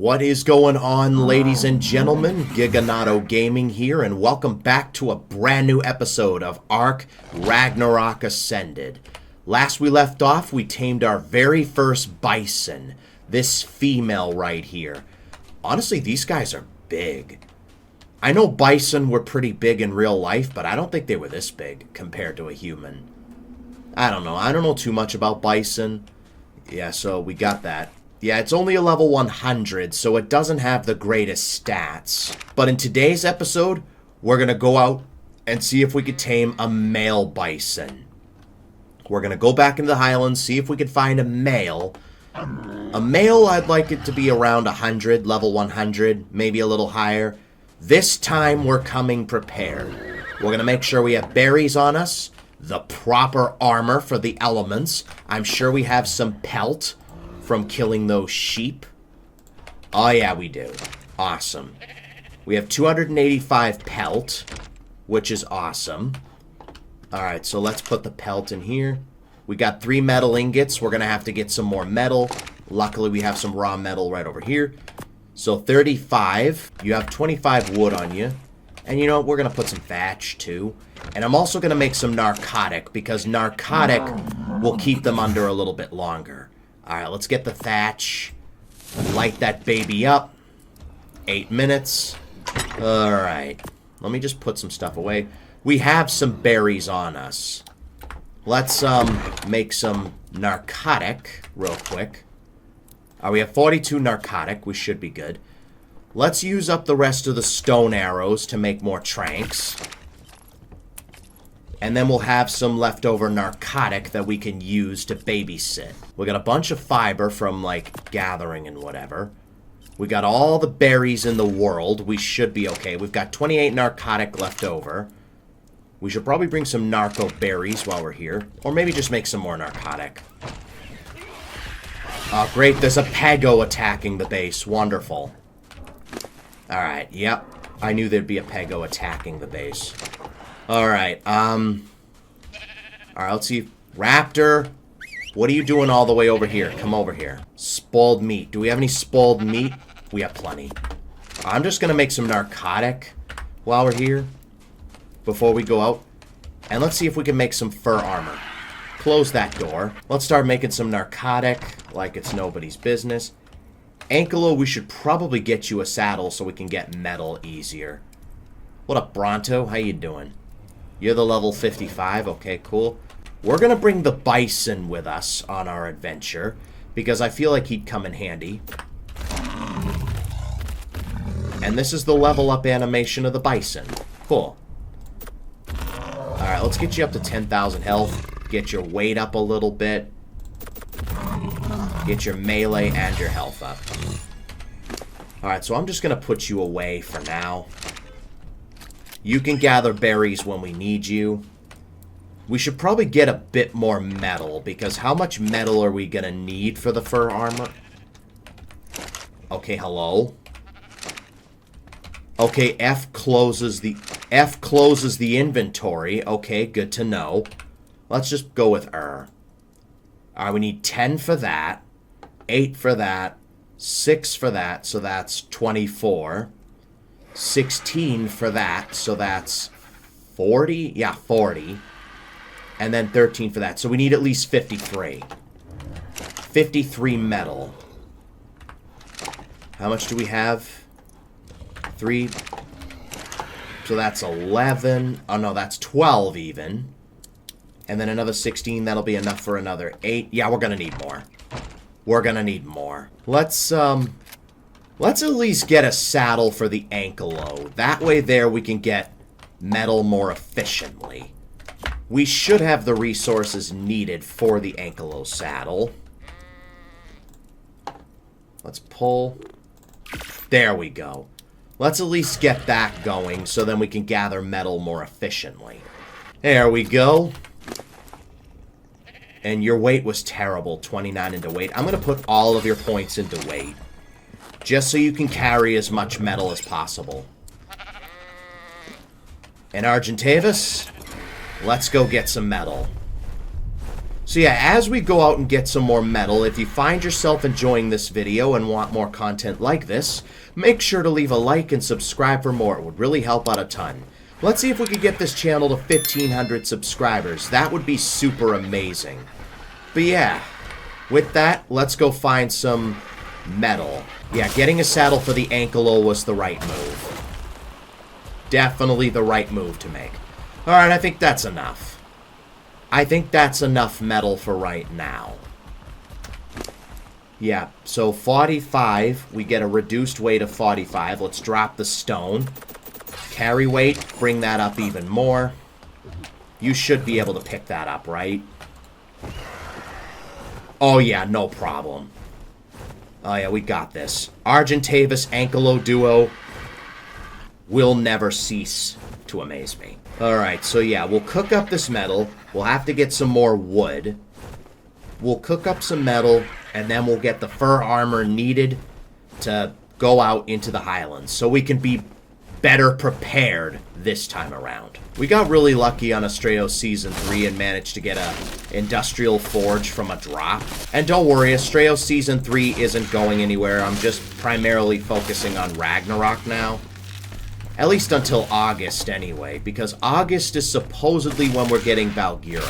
What is going on, ladies and gentlemen? Giganato Gaming here, and welcome back to a brand new episode of Ark Ragnarok Ascended. Last we left off, we tamed our very first bison, this female right here. Honestly, these guys are big. I know bison were pretty big in real life, but I don't think they were this big compared to a human. I don't know too much about bison. Yeah, so we got that. Yeah, it's only a level 100, so it doesn't have the greatest stats. But in today's episode, we're going to go out and see if we could tame a male bison. We're going to go back into the Highlands, see if we could find a male. A male, I'd like it to be around 100, level 100, maybe a little higher. This time, we're coming prepared. We're going to make sure we have berries on us, the proper armor for the elements. I'm sure we have some pelt from killing those sheep. Oh yeah, we do. Awesome. We have 285 pelt, which is awesome. Alright, so let's put the pelt in here. We got 3 metal ingots. We're going to have to get some more metal. Luckily, we have some raw metal right over here. So 35. You have 25 wood on you. And you know what? We're going to put some thatch too. And I'm also going to make some narcotic, because narcotic will keep them under a little bit longer. Alright, let's get the thatch. Light that baby up. 8 minutes. Alright. Let me just put some stuff away. We have some berries on us. Let's make some narcotic real quick. We have 42 narcotic. We should be good. Let's use up the rest of the stone arrows to make more tranks. And then we'll have some leftover narcotic that we can use to babysit. We got a bunch of fiber from, like, gathering and whatever. We got all the berries in the world. We should be okay. We've got 28 narcotic left over. We should probably bring some narco berries while we're here. Or maybe just make some more narcotic. Oh, great. There's a Pago attacking the base. Wonderful. Alright, yep. I knew there'd be a Pago attacking the base. Alright, alright, let's see. Raptor, what are you doing all the way over here? Come over here. Spoiled meat. Do we have any spoiled meat? We have plenty. I'm just gonna make some narcotic while we're here before we go out. And let's see if we can make some fur armor. Close that door. Let's start making some narcotic like it's nobody's business. Ankelo, we should probably get you a saddle so we can get metal easier. What up, Bronto? How you doing? You're the level 55. Okay, cool. We're going to bring the bison with us on our adventure, because I feel like he'd come in handy. And this is the level up animation of the bison. Cool. Alright, let's get you up to 10,000 health. Get your weight up a little bit. Get your melee and your health up. Alright, so I'm just going to put you away for now. You can gather berries when we need you. We should probably get a bit more metal, because how much metal are we going to need for the fur armor? Okay, hello? Okay, F closes the inventory. Okay, good to know. Let's just go with Alright, we need 10 for that. 8 for that. 6 for that, so that's 24. 16 for that, so that's 40? Yeah, 40. And then 13 for that. So we need at least 53. 53 metal. How much do we have? 3. So that's 11. Oh, no, that's 12 even. And then another 16. That'll be enough for another 8. Yeah, we're going to need more. We're going to need more. Let's at least get a saddle for the Ankelo. That way there we can get metal more efficiently. We should have the resources needed for the Ankelo saddle. Let's pull. There we go. Let's at least get that going so then we can gather metal more efficiently. There we go. And your weight was terrible, 29 into weight. I'm going to put all of your points into weight, just so you can carry as much metal as possible. And Argentavis, let's go get some metal. So yeah, as we go out and get some more metal, if you find yourself enjoying this video and want more content like this, make sure to leave a like and subscribe for more. It would really help out a ton. Let's see if we could get this channel to 1,500 subscribers. That would be super amazing. But yeah, with that, let's go find some metal. Yeah, getting a saddle for the Ankelo was the right move. Definitely the right move to make. Alright, I think that's enough. I think that's enough metal for right now. Yeah, so 45, we get a reduced weight of 45. Let's drop the stone. Carry weight, bring that up even more. You should be able to pick that up, right? Oh yeah, no problem. Oh yeah, we got this. Argentavis Ankelo duo will never cease to amaze me. Alright, so yeah, we'll cook up this metal. We'll have to get some more wood. We'll cook up some metal, and then we'll get the fur armor needed to go out into the Highlands, so we can be better prepared this time around. We got really lucky on Astraeus Season 3 and managed to get a industrial forge from a drop. And don't worry, Astraeus Season 3 isn't going anywhere. I'm just primarily focusing on Ragnarok now. At least until August, anyway, because August is supposedly when we're getting Valgyro.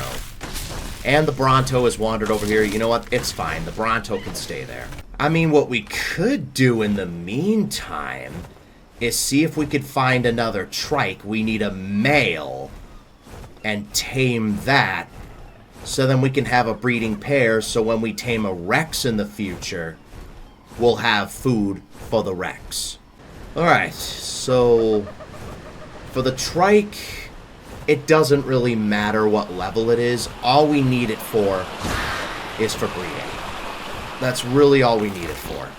And the Bronto has wandered over here. You know what? It's fine. The Bronto can stay there. I mean, what we could do in the meantime is see if we could find another trike. We need a male and tame that, so then we can have a breeding pair, so when we tame a Rex in the future, we'll have food for the Rex. Alright, so for the trike, it doesn't really matter what level it is. All we need it for is for breeding. That's really all we need it for.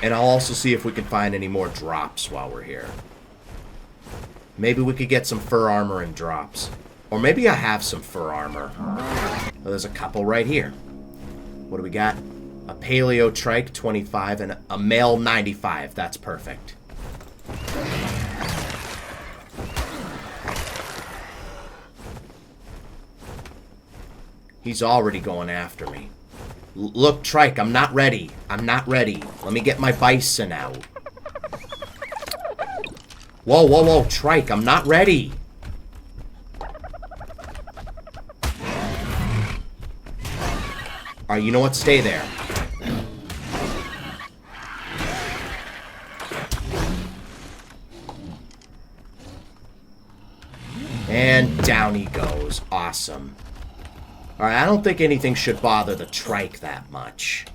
And I'll also see if we can find any more drops while we're here. Maybe we could get some fur armor and drops. Or maybe I have some fur armor. Oh, there's a couple right here. What do we got? A paleo trike, 25, and a male 95. That's perfect. He's already going after me. Look, trike, I'm not ready. I'm not ready. Let me get my bison out. Whoa, whoa, whoa, trike, I'm not ready. Alright, you know what? Stay there. And down he goes. Awesome. Alright, I don't think anything should bother the trike that much.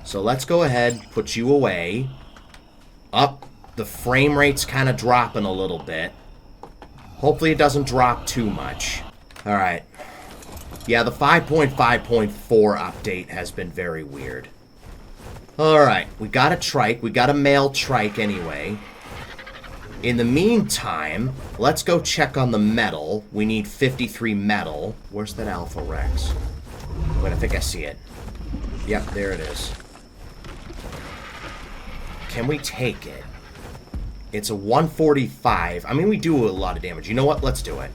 So let's go ahead, put you away. Up. The frame rate's kind of dropping a little bit. Hopefully it doesn't drop too much. Alright. Yeah, the 5.5.4 update has been very weird. Alright, we got a trike. We got a male trike anyway. In the meantime, let's go check on the metal. We need 53 metal. Where's that Alpha Rex? Wait, I think I see it. Yep, there it is. Can we take it? It's a 145. I mean, we do a lot of damage. You know what? Let's do it.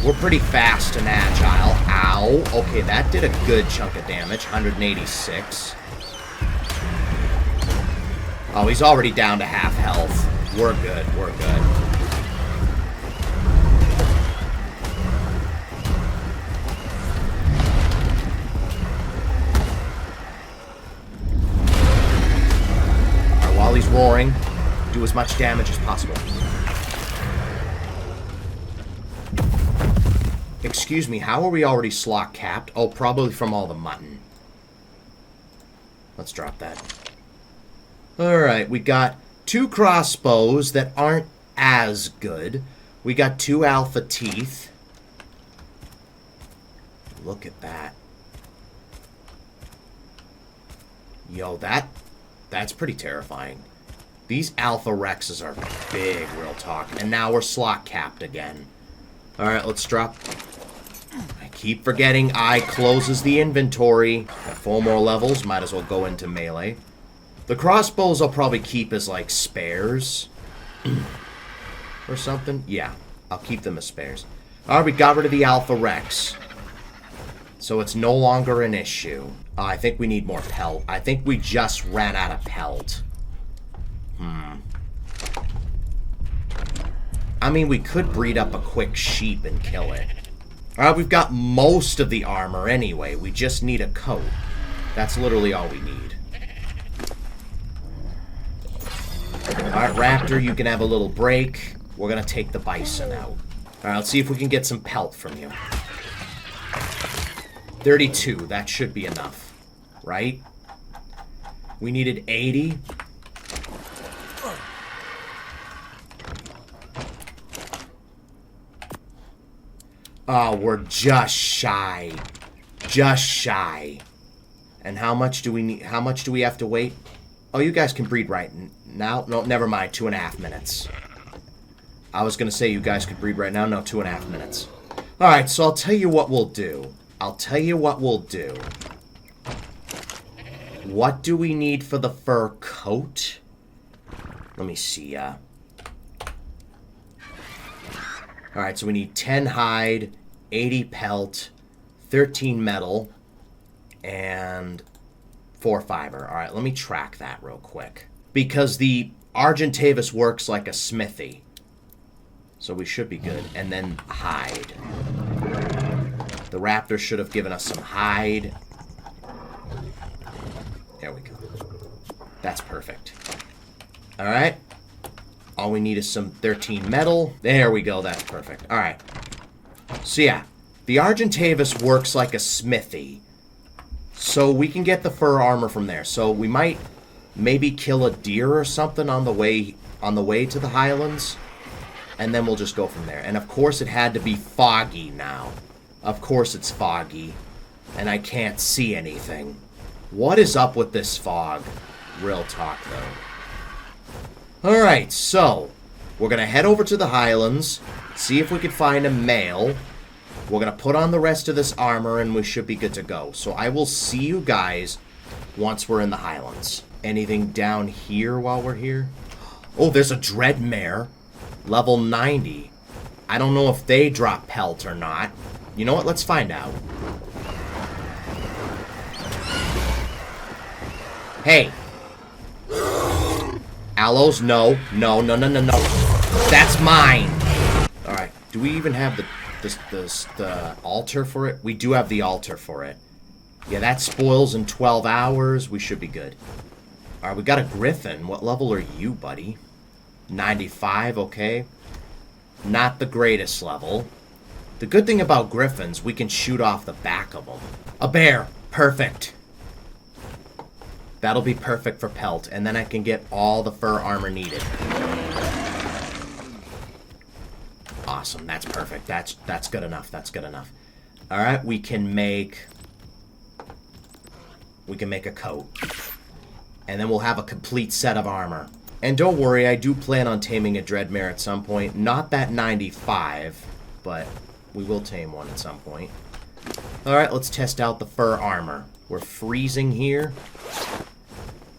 We're pretty fast and agile. Ow. Okay, that did a good chunk of damage. 186. Oh, he's already down to half health. We're good. We're good. Alright, while he's roaring, do as much damage as possible. Excuse me, how are we already slot capped? Oh, probably from all the mutton. Let's drop that. Alright, we got 2 crossbows that aren't as good. We got 2 alpha teeth. Look at that. Yo, that's pretty terrifying. These alpha rexes are big, real talk. And now we're slot capped again. Alright, let's drop. I keep forgetting I closes the inventory. Got 4 more levels, might as well go into melee. The crossbows I'll probably keep as, like, spares. or something? Yeah, I'll keep them as spares. Alright, we got rid of the Alpha Rex. So it's no longer an issue. I think we need more pelt. I think we just ran out of pelt. I mean, we could breed up a quick sheep and kill it. Alright, we've got most of the armor anyway. We just need a coat. That's literally all we need. Alright, Raptor, you can have a little break. We're gonna take the bison out. Alright, let's see if we can get some pelt from you. 32, that should be enough. Right? We needed 80. Oh, we're just shy. Just shy. And how much do we need? How much do we have to wait? Oh, you guys can breed right now. No, never mind. 2.5 minutes. I was going to say you guys could breed right now. No, 2.5 minutes. Alright, so I'll tell you what we'll do. What do we need for the fur coat? Let me see. Alright, so we need 10 hide, 80 pelt, 13 metal, and 4 fiber. Alright, let me track that real quick. Because the Argentavis works like a smithy. So we should be good. And then hide. The Raptor should have given us some hide. There we go. That's perfect. Alright. All we need is some 13 metal. There we go. That's perfect. Alright. So yeah. The Argentavis works like a smithy. So we can get the fur armor from there. So we might maybe kill a deer or something on the way to the Highlands. And then we'll just go from there. And of course it had to be foggy now. Of course it's foggy. And I can't see anything. What is up with this fog? Real talk, though. Alright, so we're going to head over to the Highlands, see if we can find a male. We're going to put on the rest of this armor, and we should be good to go. So I will see you guys once we're in the Highlands. Anything down here while we're here? Oh, there's a Dreadmare. Level 90. I don't know if they drop pelt or not. You know what? Let's find out. Hey. Aloes, no. No. That's mine. Alright. Do we even have the altar for it? We do have the altar for it. Yeah, that spoils in 12 hours. We should be good. Alright, we got a griffin. What level are you, buddy? 95, okay. Not the greatest level. The good thing about griffins, we can shoot off the back of them. A bear. Perfect. That'll be perfect for pelt, and then I can get all the fur armor needed. Awesome, that's perfect. That's good enough. That's good enough. Alright, we can make a coat. And then we'll have a complete set of armor. And don't worry, I do plan on taming a Dreadmare at some point. Not that 95, but we will tame one at some point. Alright, let's test out the fur armor. We're freezing here.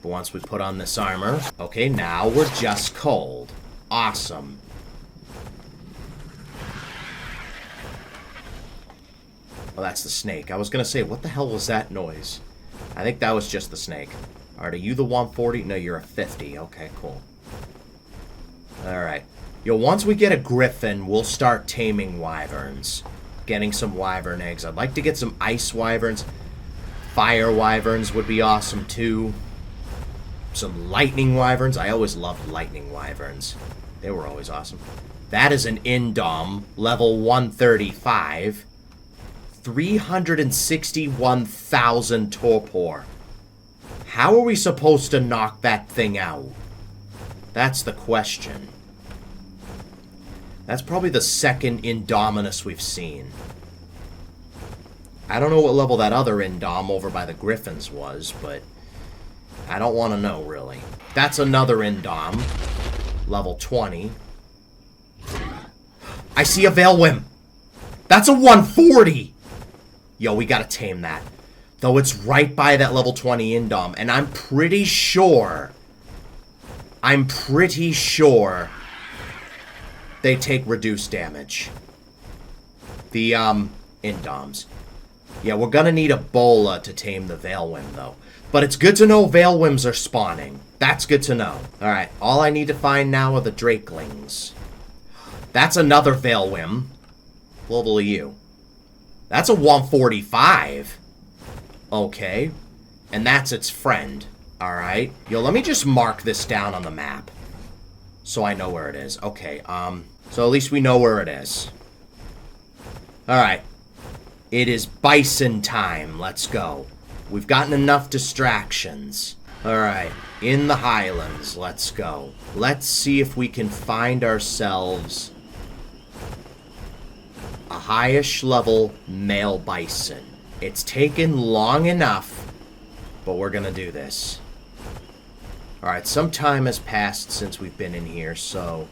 But once we put on this armor... Okay, now we're just cold. Awesome. Oh, that's the snake. I was gonna say, what the hell was that noise? I think that was just the snake. Alright, are you the 140? No, you're a 50. Okay, cool. Alright. Yo, once we get a griffin, we'll start taming wyverns. Getting some wyvern eggs. I'd like to get some ice wyverns. Fire wyverns would be awesome, too. Some lightning wyverns. I always loved lightning wyverns. They were always awesome. That is an Indom, level 135. 361,000 torpor. How are we supposed to knock that thing out? That's the question. That's probably the second Indominus we've seen. I don't know what level that other Indom over by the Griffins was, but I don't want to know, really. That's another Indom. Level 20. I see a Veilwim. That's a 140! Yo, we gotta tame that. Though it's right by that level 20 Indom. And I'm pretty sure they take reduced damage. The, Indoms. Yeah, we're gonna need a bola to tame the Veilwim, though. But it's good to know Veilwims are spawning. That's good to know. Alright, all I need to find now are the Drakelings. That's another Veilwim. What level are you? That's a 145. Okay. And that's its friend. Alright. Yo, let me just mark this down on the map. So I know where it is. Okay, so at least we know where it is. Alright. It is bison time. Let's go. We've gotten enough distractions. Alright. In the Highlands. Let's go. Let's see if we can find ourselves a highish level male bison. It's taken long enough, but we're gonna do this. Alright, some time has passed since we've been in here, so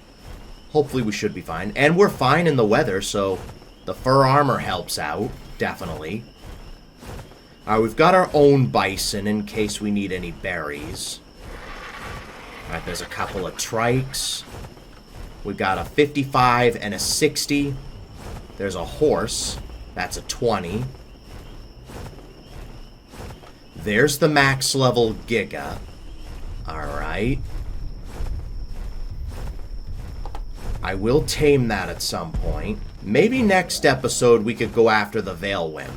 hopefully we should be fine. And we're fine in the weather, so the fur armor helps out, definitely. Alright, we've got our own bison in case we need any berries. Alright, there's a couple of trikes. We got a 55 and a 60. There's a horse. That's a 20. There's the max level Giga. Alright. I will tame that at some point. Maybe next episode we could go after the Veilwim.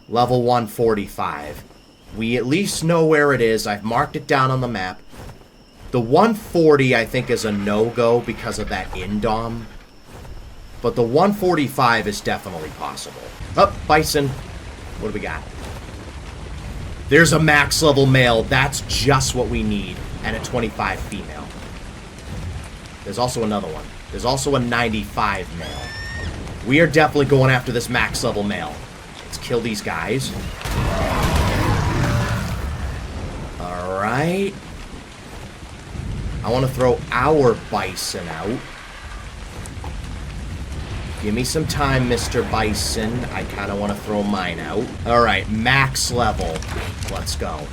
Level 145. We at least know where it is. I've marked it down on the map. The 140 I think is a no-go because of that Indom. But the 145 is definitely possible. Oh, bison. What do we got? There's a max level male. That's just what we need. And a 25 female. There's also another one. There's also a 95 male. We are definitely going after this max level male. Let's kill these guys. Alright. I want to throw our bison out. Give me some time, Mr. Bison. I kind of want to throw mine out. Alright, max level. Let's go.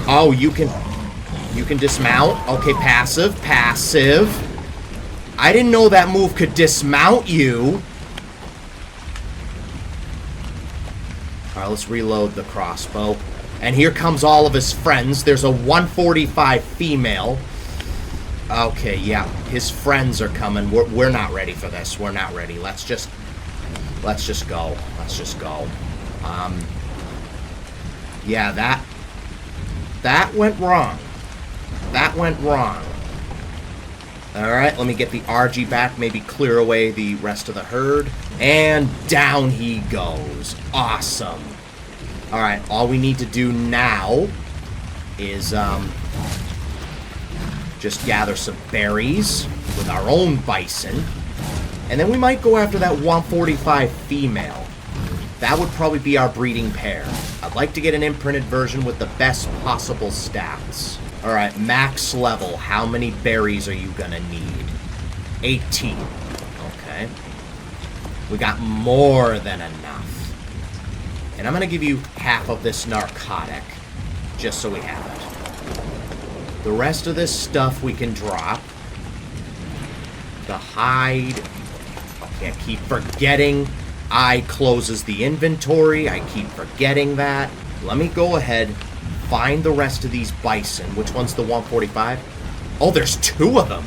Oh, you can dismount? Okay, passive. Passive. I didn't know that move could dismount you. Alright, let's reload the crossbow. And here comes all of his friends. There's a 145 female. Okay, yeah. His friends are coming. We're not ready for this. We're not ready. Let's just go. Let's just go. Yeah, that went wrong. That went wrong. Alright, let me get the RG back. Maybe clear away the rest of the herd. And down he goes. Awesome. Alright, all we need to do now is just gather some berries with our own bison. And then we might go after that 145 female. That would probably be our breeding pair. I'd like to get an imprinted version with the best possible stats. Alright, max level. How many berries are you gonna need? 18. Okay. We got more than enough. And I'm going to give you half of this narcotic, just so we have it. The rest of this stuff we can drop. The hide. Okay, I keep forgetting. I closes the inventory. I keep forgetting that. Let me go ahead, find the rest of these bison. Which one's the 145? Oh, there's two of them.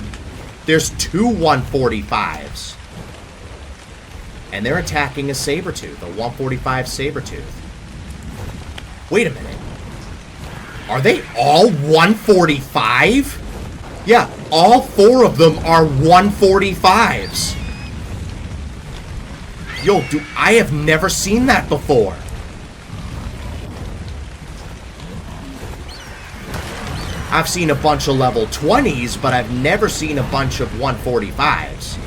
There's two 145s. And they're attacking a saber-tooth, a 145 saber-tooth. Wait a minute. Are they all 145? Yeah, all four of them are 145s. Yo, dude, I have never seen that before. I've seen a bunch of level 20s, but I've never seen a bunch of 145s.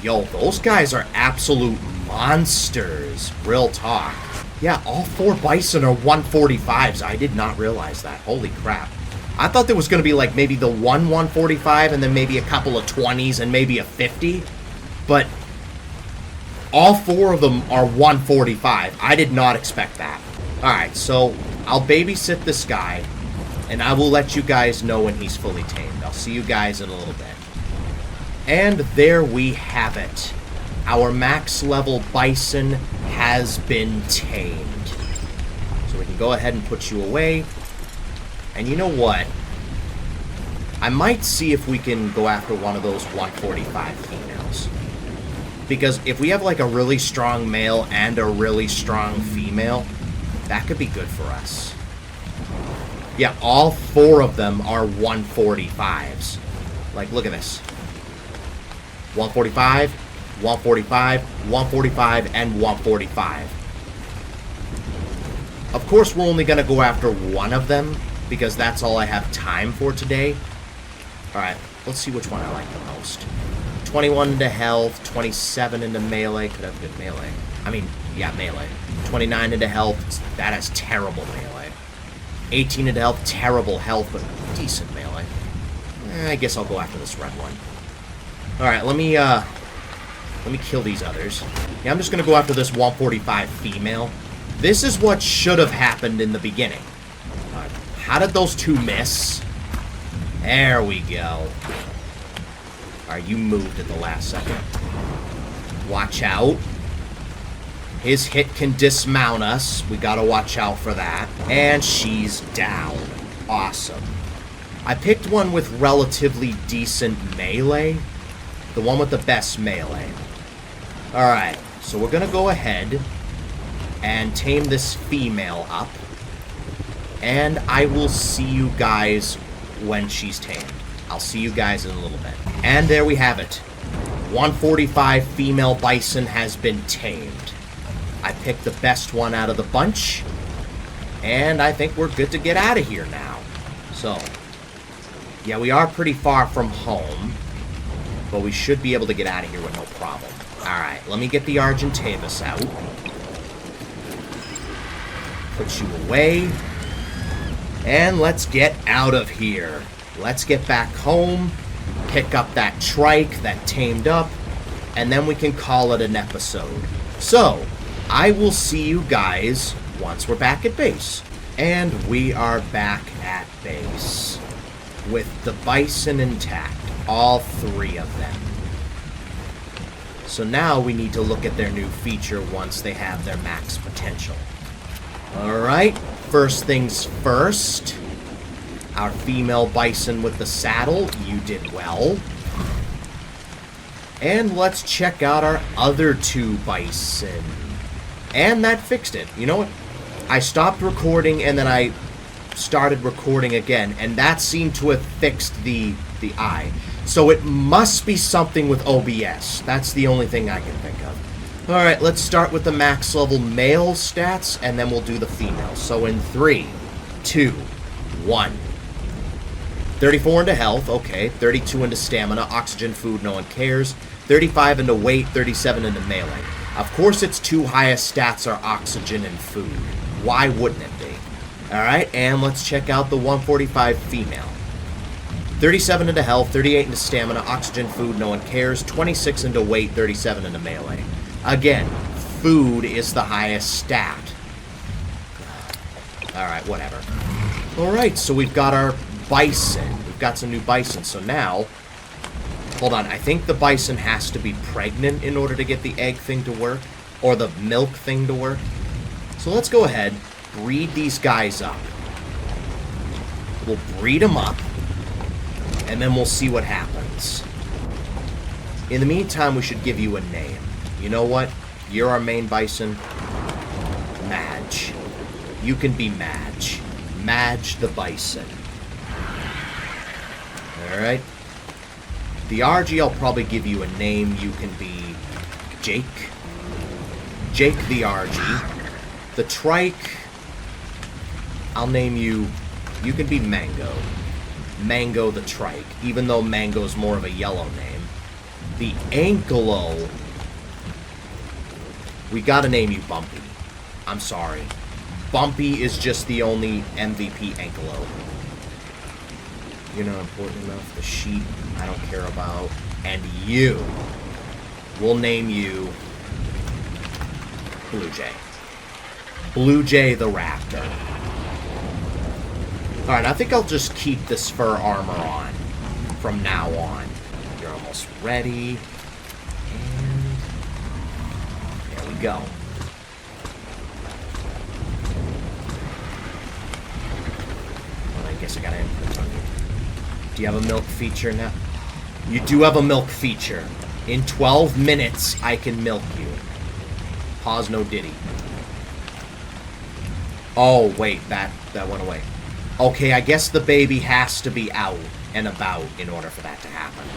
Yo, those guys are absolute monsters. Real talk. Yeah, all four bison are 145s. I did not realize that. Holy crap. I thought there was going to be like maybe the one 145 and then maybe a couple of 20s and maybe a 50. But all four of them are 145. I did not expect that. Alright, so I'll babysit this guy, and I will let you guys know when he's fully tamed. I'll see you guys in a little bit. And there we have it. Our max level bison has been tamed. So we can go ahead and put you away. And you know what? I might see if we can go after one of those 145 females. Because if we have like a really strong male and a really strong female, that could be good for us. Yeah, all 4 of them are 145s. Like, look at this. 145, 145, 145, and 145. Of course, we're only going to go after one of them, because that's all I have time for today. Alright, let's see which one I like the most. 21 into health, 27 into melee. Could have good melee. I mean, yeah, melee. 29 into health, that has terrible melee. 18 into health, terrible health, but decent melee. I guess I'll go after this red one. Alright, let me kill these others. Yeah, I'm just gonna go after this 145 female. This is what should have happened in the beginning. How did those 2 miss? There we go. Alright, you moved at the last second. Watch out. His hit can dismount us. We gotta watch out for that. And she's down. Awesome. I picked one with relatively decent melee. The one with the best melee. Alright, so we're gonna go ahead and tame this female up. And I will see you guys when she's tamed. I'll see you guys in a little bit. And there we have it. 145 female bison has been tamed. I picked the best one out of the bunch. And I think we're good to get out of here now. So, yeah, we are pretty far from home. But we should be able to get out of here with no problem. Alright, let me get the Argentavis out. Put you away. And let's get out of here. Let's get back home. Pick up that trike that tamed up. And then we can call it an episode. So, I will see you guys once we're back at base. And we are back at base. With the bison intact. All 3 of them. So now we need to look at their new feature once they have their max potential. Alright, first things first. Our female bison with the saddle, you did well. And let's check out our other 2 bison. And that fixed it. You know what? I stopped recording and then I started recording again, and that seemed to have fixed the eye. So it must be something with OBS. That's the only thing I can think of. Alright, let's start with the max level male stats, and then we'll do the female. So in 3, 2, 1. 34 into health, okay. 32 into stamina, oxygen, food, no one cares. 35 into weight, 37 into melee. Of course its 2 highest stats are oxygen and food. Why wouldn't it be? Alright, and let's check out the 145 female. 37 into health, 38 into stamina, oxygen, food, no one cares. 26 into weight, 37 into melee. Again, food is the highest stat. Alright, whatever. Alright, so we've got our bison. We've got some new bison. So now, hold on, I think the bison has to be pregnant in order to get the egg thing to work. Or the milk thing to work. So let's go ahead, breed these guys up. We'll breed them up. And then we'll see what happens. In the meantime, we should give you a name. You know what? You're our main bison. Madge. You can be Madge. Madge the bison. Alright. The RG, I'll probably give you a name. You can be Jake. Jake the RG. The trike, I'll name you... You can be Mango. Mango the trike, even though Mango's more of a yellow name. The Ankylo, we gotta name you Bumpy. I'm sorry. Bumpy is just the only MVP Ankylo. You're not important enough. The sheep, I don't care about. And you, we'll name you Blue Jay. Blue Jay the Raptor. Alright, I think I'll just keep this fur armor on from now on. You're almost ready. And there we go. Well, I guess I gotta imprint on you. Do you have a milk feature now? You do have a milk feature. In 12 minutes, I can milk you. Pause, no diddy. Oh, wait, that went away. Okay, I guess the baby has to be out and about in order for that to happen.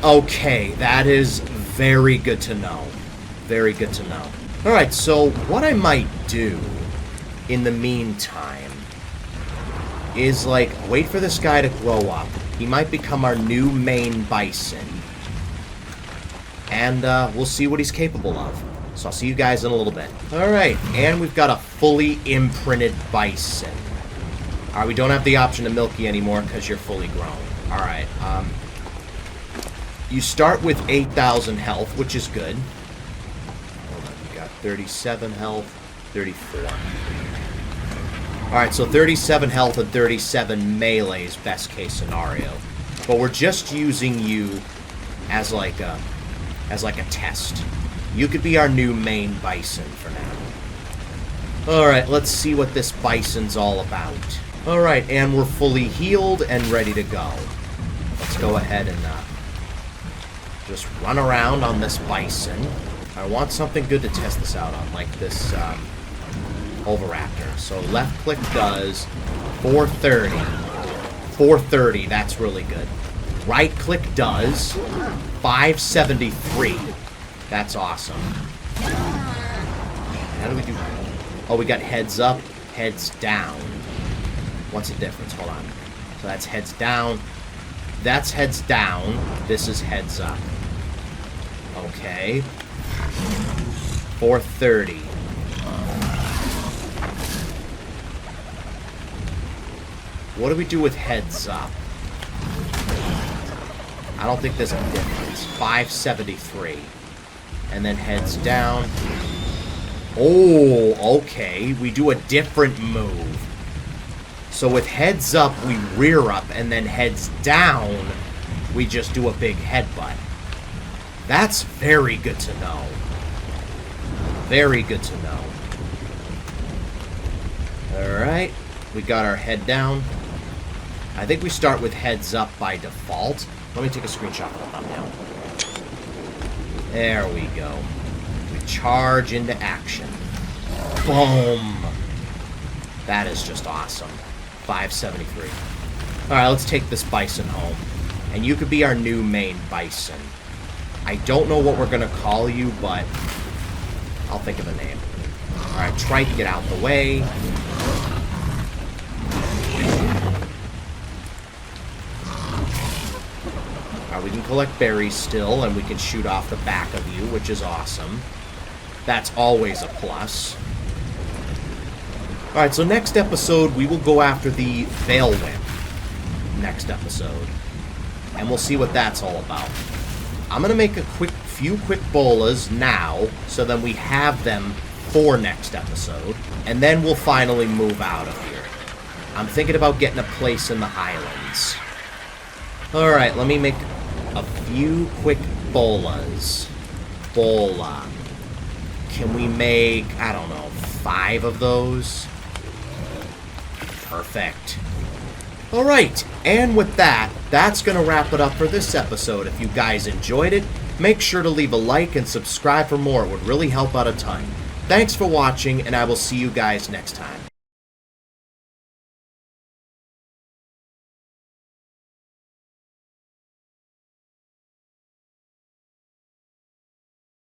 Okay, that is very good to know. Very good to know. Alright, so what I might do in the meantime is, like, wait for this guy to grow up. He might become our new Male Bison. And we'll see what he's capable of. So I'll see you guys in a little bit. Alright, and we've got a fully imprinted bison. Alright, we don't have the option to milk you anymore because you're fully grown. Alright, you start with 8,000 health, which is good. Hold on, you got 37 health, 34. Alright, so 37 health and 37 melee's best case scenario. But we're just using you as like a test. You could be our new Male Bison for now. Alright, let's see what this bison's all about. Alright, and we're fully healed and ready to go. Let's go ahead and just run around on this bison. I want something good to test this out on, like this Oviraptor. So left click does 430. 430, that's really good. Right click does 573. That's awesome. How do we do... Oh, we got heads up, heads down. What's the difference? Hold on. So that's heads down. That's heads down. This is heads up. Okay. 430. What do we do with heads up? I don't think there's a difference. 573. And then heads down. Oh, okay. We do a different move. So with heads up, we rear up, and then heads down, we just do a big headbutt. That's very good to know. Very good to know. Alright. We got our head down. I think we start with heads up by default. Let me take a screenshot of the thumbnail. There we go. We charge into action. Boom! That is just awesome. 573. Alright, let's take this bison home. And you could be our new Male Bison. I don't know what we're going to call you, but I'll think of a name. Alright, try to get out the way. We can collect berries still, and we can shoot off the back of you, which is awesome. That's always a plus. Alright, so next episode, we will go after the Veil Whip. Next episode. And we'll see what that's all about. I'm going to make a few quick bolas now, so then we have them for next episode. And then we'll finally move out of here. I'm thinking about getting a place in the Highlands. Alright, let me make a few quick bolas. Bola. Can we make, I don't know, 5 of those? Perfect. Alright, and with that, that's going to wrap it up for this episode. If you guys enjoyed it, make sure to leave a like and subscribe for more. It would really help out a ton. Thanks for watching, and I will see you guys next time.